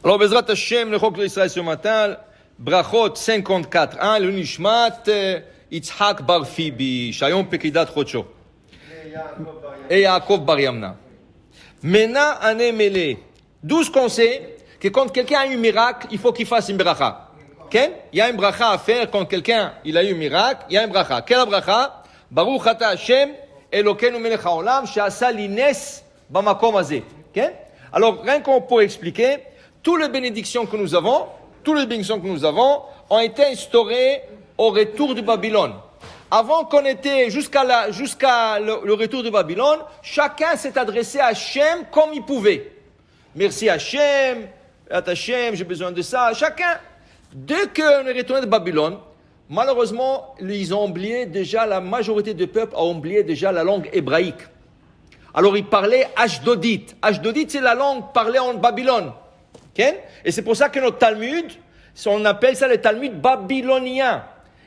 Alors, Bezrat Hashem, le Chok d'Israël ce matin, Brachot 54, le Nishmat, Yitzhak Bar Fibi, Shayom Pekidat Chocho. Et Yaakov Bar Yamna. Mena Ane Mele. D'où ce qu'on sait que quand quelqu'un a eu un miracle, il faut qu'il fasse une bracha. Okay? Il y a une bracha à faire quand quelqu'un il a eu un miracle, il y a une bracha. Quelle bracha? Baruch Ata Hashem, Elokeinu Melech HaOlam, She'asa li nes bamakom hazeh. Okay? Alors, rien qu'on peut expliquer, toutes les bénédictions que nous avons ont été instaurées au retour de Babylone. Avant qu'on était jusqu'à le retour de Babylone, chacun s'est adressé à Hachem comme il pouvait. Merci Hachem, Hachem, j'ai besoin de ça. Chacun. Dès qu'on est retourné de Babylone, malheureusement, ils ont oublié déjà, la majorité du peuple a oublié déjà la langue hébraïque. Alors ils parlaient ashdodite. Ashdodite, c'est la langue parlée en Babylone. Okay? Et c'est pour ça que notre Talmud, on appelle ça le Talmud babylonien.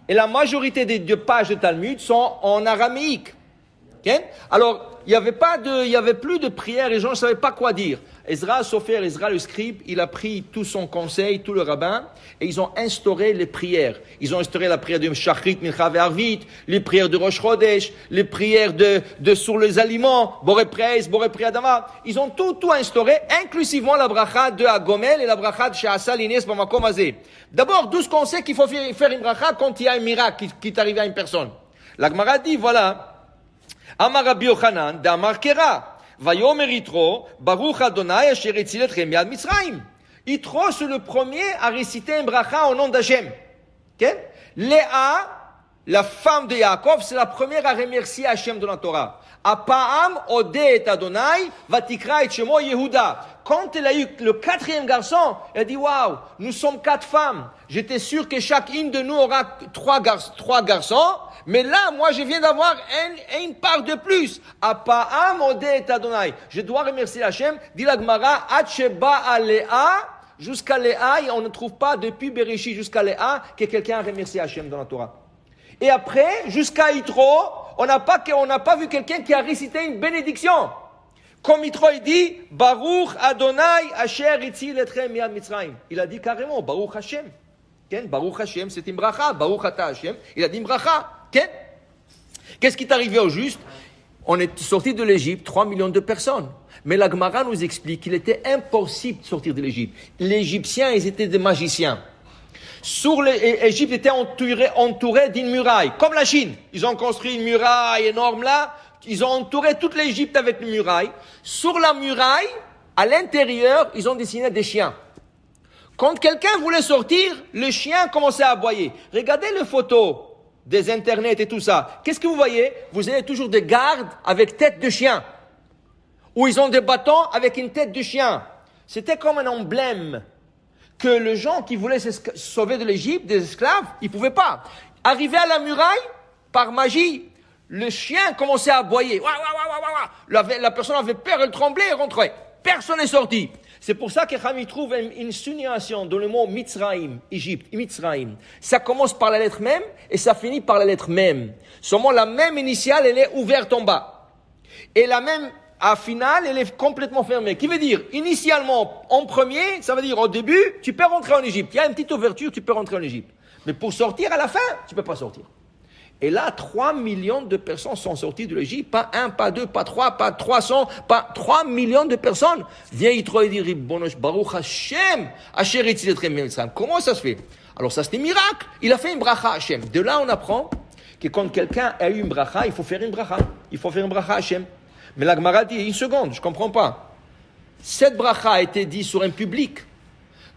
Et la majorité des deux pages de Talmud sont en araméique. Okay? Alors, il y avait plus de prières, les gens ne savaient pas quoi dire. Ezra Sofer, Ezra le scribe, il a pris tout son conseil, tout le rabbin, et ils ont instauré les prières. Ils ont instauré la prière de Shachrit, Mincha ve'Arvit, les prières de Rosh Chodesh, les prières de sur les aliments, Boré Preis, Boré Priadama. Ils ont tout instauré, inclusivement la bracha de Agomel et la bracha de She'asa li nes bamakom hazeh. D'abord, d'où ce qu'on sait qu'il faut faire une bracha quand il y a un miracle qui est arrivé à une personne. La Gemara dit, voilà, Amar Rabbi Yochanan, d'Amar Kera. Vayomer Yitro, Baruch Adonai, Asher Etzilet Miad Mitzrayim. Yitro, c'est le premier à réciter un bracha au nom d'Hachem. Okay? Léa, la femme de Yaakov, c'est la première à remercier Hachem dans la Torah. Apa'am Odet Adonai, Vatikra et Shemo Yehuda. Quand elle a eu le quatrième garçon, elle a dit, waouh, nous sommes 4 femmes. J'étais sûr que chacune de nous aura 3 garçons. Mais là, moi, je viens d'avoir une part de plus. Apa'am Odet Adonai. Je dois remercier Hachem. Dit la Gemara, Atsheba Léa, jusqu'à Léa, on ne trouve pas depuis Bereshit jusqu'à Léa que quelqu'un a remercié Hachem dans la Torah. Et après, jusqu'à Yitro, on n'a pas vu quelqu'un qui a récité une bénédiction. Comme Yitro, il dit, Baruch Adonai Asher Itzil Etchem Miad Mitzrayim. Il a dit carrément, Baruch Hashem. Baruch Hashem, c'est une bracha. Baruch Ata Hashem, il a dit une bracha. Qu'est-ce qui est arrivé au juste? On est sorti de l'Égypte, 3 millions de personnes. Mais la Gemara nous explique qu'il était impossible de sortir de l'Égypte. Les Égyptiens, ils étaient des magiciens. L'Égypte était entourée d'une muraille, comme la Chine. Ils ont construit une muraille énorme là. Ils ont entouré toute l'Égypte avec une muraille. Sur la muraille, à l'intérieur, ils ont dessiné des chiens. Quand quelqu'un voulait sortir, le chien commençait à aboyer. Regardez les photos des internets et tout ça. Qu'est-ce que vous voyez? Vous avez toujours des gardes avec tête de chien. Ou ils ont des bâtons avec une tête de chien. C'était comme un emblème que les gens qui voulaient se sauver de l'Égypte, des esclaves, ils pouvaient pas. Arrivé à la muraille, par magie, le chien commençait à aboyer. La personne avait peur, elle tremblait et rentrait. Personne n'est sorti. C'est pour ça que Chami trouve une signation dans le mot Mitzrayim, Égypte, Mitzrayim. Ça commence par la lettre même et ça finit par la lettre même. Seulement la même initiale, elle est ouverte en bas. Et la même à finale, elle est complètement fermée. Qui veut dire, initialement, en premier, ça veut dire au début, tu peux rentrer en Égypte. Il y a une petite ouverture, tu peux rentrer en Égypte. Mais pour sortir à la fin, tu peux pas sortir. Et là, 3 millions de personnes sont sorties de l'Égypte. Pas 1, pas 2, pas 3, pas 300, pas 3 millions de personnes. Viens Yitro et dire, Baruch Hashem, Asher Itzil Etchem Miad Mitzrayim. Comment ça se fait? Alors ça, c'était un miracle. Il a fait une bracha à Hashem. De là, on apprend que quand quelqu'un a eu une bracha, il faut faire une bracha. Il faut faire une bracha à Hashem. Mais la Gemara dit, une seconde, je comprends pas. Cette bracha a été dite sur un public.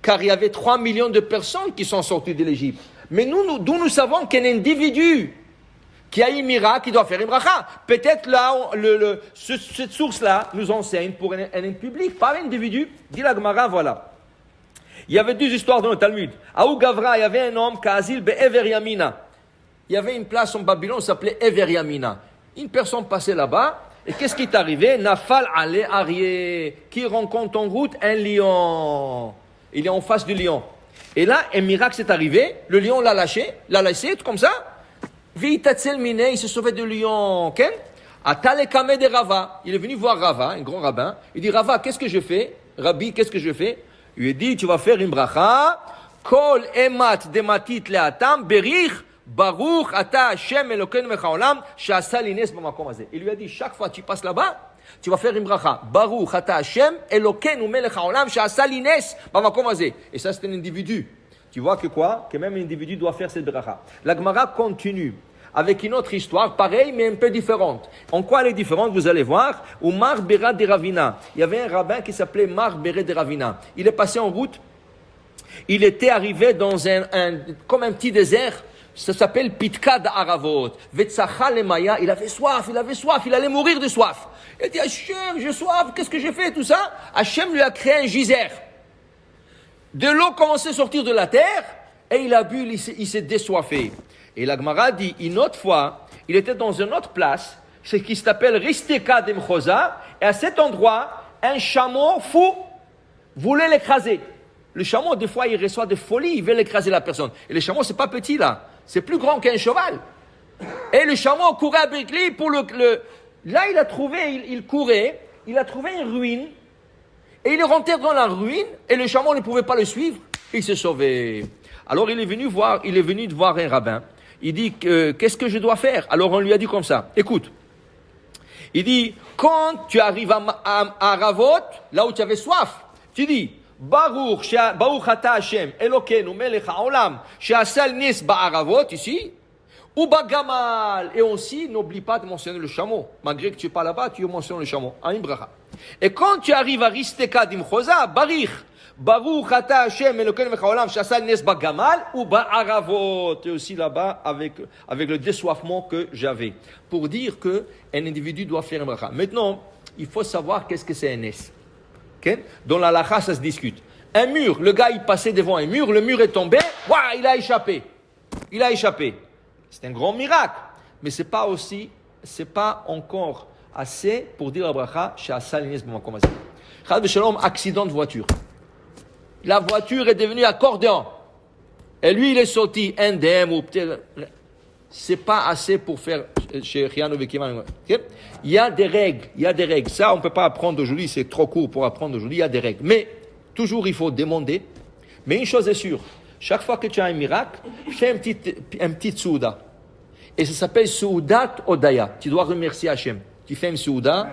Car il y avait 3 millions de personnes qui sont sorties de l'Égypte. Mais d'où nous savons qu'un individu qui a eu un miracle, qui doit faire une bracha. Peut-être là, cette source-là nous enseigne pour un public, pas un individu. Dit la Gemara, voilà. Il y avait 2 histoires dans le Talmud. À Ougavra, il y avait un homme, Kazil Be'ever Yamina. Il y avait une place en Babylone, ça s'appelait Ever Yamina. Une personne passait là-bas, et qu'est-ce qui est arrivé? Nafal Ale Arié, qui rencontre en route un lion. Il est en face du lion. Et là, un miracle s'est arrivé, le lion l'a laissé, tout comme ça. V'itatzel miné, il se sauvait de lion. Okay? Atale kame de Rava. Il est venu voir Rava, un grand rabbin. Il dit, Rava, qu'est-ce que je fais? Rabbi, qu'est-ce que je fais? Il lui a dit, tu vas faire une bracha, kol emat dematit leatam berich baruch ata Hashem Elokeinu melech haolam she'asa li nes b'makom hazeh. Il lui a dit, chaque fois que tu passes là-bas, tu vas faire une bracha. Baruch ata Hashem Elokeinu melech haolam she'asa li nes b'makom hazeh. Et ça, c'est un individu. Tu vois que quoi? Que même un individu doit faire cette bracha. La Gemara continue avec une autre histoire, pareille, mais un peu différente. En quoi elle est différente? Vous allez voir. Ou Mar Bera de Ravina. Il y avait un rabbin qui s'appelait Mar Bera de Ravina. Il est passé en route. Il était arrivé dans comme un petit désert. Ça s'appelle Pitka d'Aravot. Vetsacha lemaya. Il avait soif. Il allait mourir de soif. Il dit, Hachem, j'ai soif. Qu'est-ce que j'ai fait, tout ça? Hachem lui a créé un geyser. De l'eau commençait à sortir de la terre. Et il a bu, il s'est désoiffé. Et la Gemara dit, une autre fois, il était dans une autre place, ce qui s'appelle Risteka d'Emchosa, et à cet endroit, un chameau fou voulait l'écraser. Le chameau, des fois, il reçoit des folies, il veut l'écraser la personne. Et le chameau, c'est pas petit là, c'est plus grand qu'un cheval. Et le chameau courait avec lui pour Là, il a trouvé, il courait, il a trouvé une ruine, et il est rentré dans la ruine, et le chameau ne pouvait pas le suivre, et il s'est sauvé. Alors il est venu voir un rabbin. Il dit, qu'est-ce que je dois faire? Alors on lui a dit comme ça, écoute, il dit, quand tu arrives à Ravot, là où tu avais soif, tu dis, Baruch ata Hashem, Elokeinu melech haolam, she'asa nis ba'aravot, ici, ou bagamal, et aussi, n'oublie pas de mentionner le chameau, malgré que tu n'es pas là-bas, tu mentionnes le chameau, en bracha. Et quand tu arrives à Risteka d'Imchosa, Barich, Baruch ata Hashem Elokeinu melech haolam she'asa nes bagamal ou ba'aravot. Et aussi là-bas avec le désoiffement que j'avais. Pour dire que un individu doit faire un bracha. Maintenant, il faut savoir qu'est-ce que c'est un nes. Okay? Dans la lacha, ça se discute. Un mur, le gars il passait devant un mur, le mur est tombé, waouh, il a échappé. C'est un grand miracle. Mais c'est pas encore assez pour dire la bracha she'asa li nes b'makom hazeh. Chas v'shalom, accident de voiture. La voiture est devenue accordéon. Et lui, il est sorti indemne ou peut-être. C'est pas assez pour faire chez Riano Vekiman. Okay? Il y a des règles. Ça, on ne peut pas apprendre aujourd'hui. C'est trop court pour apprendre aujourd'hui. Il y a des règles. Mais, toujours, il faut demander. Mais une chose est sûre. Chaque fois que tu as un miracle, fais un petit souda. Et ça s'appelle Soudat Odaya. Tu dois remercier Hachem. Tu fais un souda.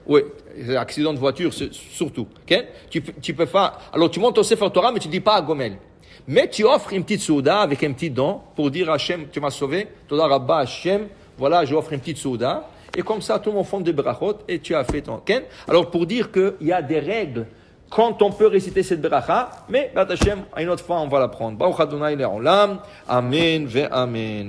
Oui, accident de voiture, surtout. Okay? Tu peux faire. Alors, tu montes au Sefer Torah, mais tu ne dis pas à Gomel. Mais tu offres une petite souda avec un petit don pour dire à Hachem, tu m'as sauvé. Toda Rabba Hachem, voilà, j'offre une petite souda. Et comme ça, tout le monde fond des brachot et tu as fait ton. Okay? Alors, pour dire qu'il y a des règles quand on peut réciter cette bracha, mais, Hachem, une autre fois, on va l'apprendre. Baruch Adonai le'olam. Amen ve amen.